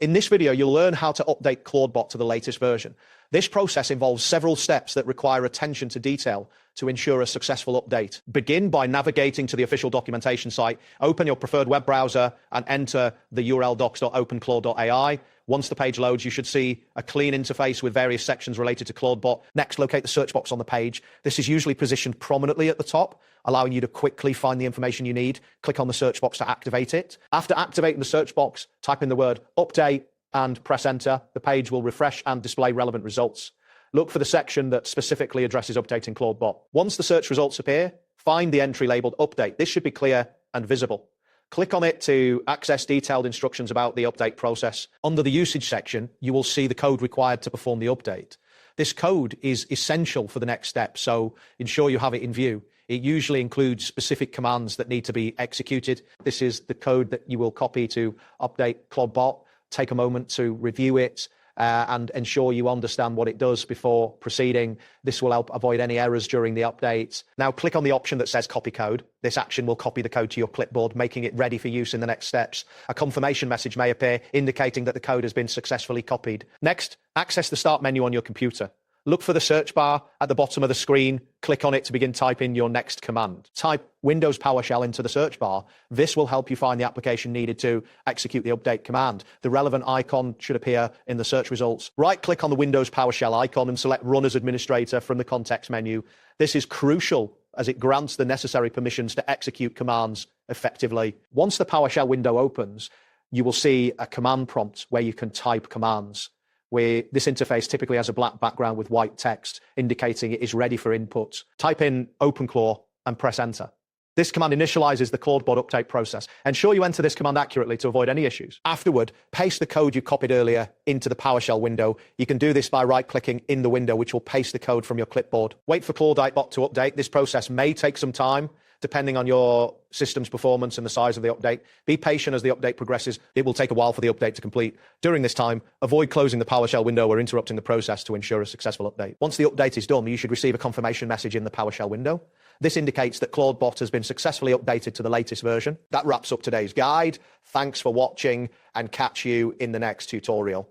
In this video, you'll learn how to update Clawdbot to the latest version. This process involves several steps that require attention to detail to ensure a successful update. Begin by navigating to the official documentation site, open your preferred web browser, and enter the URL docs.openclaw.ai. Once the page loads, you should see a clean interface with various sections related to Clawdbot. Next, locate the search box on the page. This is usually positioned prominently at the top, allowing you to quickly find the information you need. Click on the search box to activate it. After activating the search box, type in the word update and press enter. The page will refresh and display relevant results. Look for the section that specifically addresses updating Clawdbot. Once the search results appear, find the entry labeled update. This should be clear and visible. Click on it to access detailed instructions about the update process. Under the usage section, you will see the code required to perform the update. This code is essential for the next step, so ensure you have it in view. It usually includes specific commands that need to be executed. This is the code that you will copy to update Clawdbot. Take a moment to review it and ensure you understand what it does before proceeding. This will help avoid any errors during the update. Now click on the option that says copy code. This action will copy the code to your clipboard, making it ready for use in the next steps. A confirmation message may appear indicating that the code has been successfully copied. Next, access the start menu on your computer. Look for the search bar at the bottom of the screen. Click on it to begin typing your next command. Type Windows PowerShell into the search bar. This will help you find the application needed to execute the update command. The relevant icon should appear in the search results. Right-click on the Windows PowerShell icon and select Run as Administrator from the context menu. This is crucial as it grants the necessary permissions to execute commands effectively. Once the PowerShell window opens, you will see a command prompt where you can type commands. Where this interface typically has a black background with white text indicating it is ready for input. Type in OpenClaw and press enter. This command initializes the Clawdbot update process. Ensure you enter this command accurately to avoid any issues. Afterward, paste the code you copied earlier into the PowerShell window. You can do this by right-clicking in the window, which will paste the code from your clipboard. Wait for Clawdbot to update. This process may take some time, depending on your system's performance and the size of the update. Be patient as the update progresses. It will take a while for the update to complete. During this time, avoid closing the PowerShell window or interrupting the process to ensure a successful update. Once the update is done, you should receive a confirmation message in the PowerShell window. This indicates that Clawdbot has been successfully updated to the latest version. That wraps up today's guide. Thanks for watching and catch you in the next tutorial.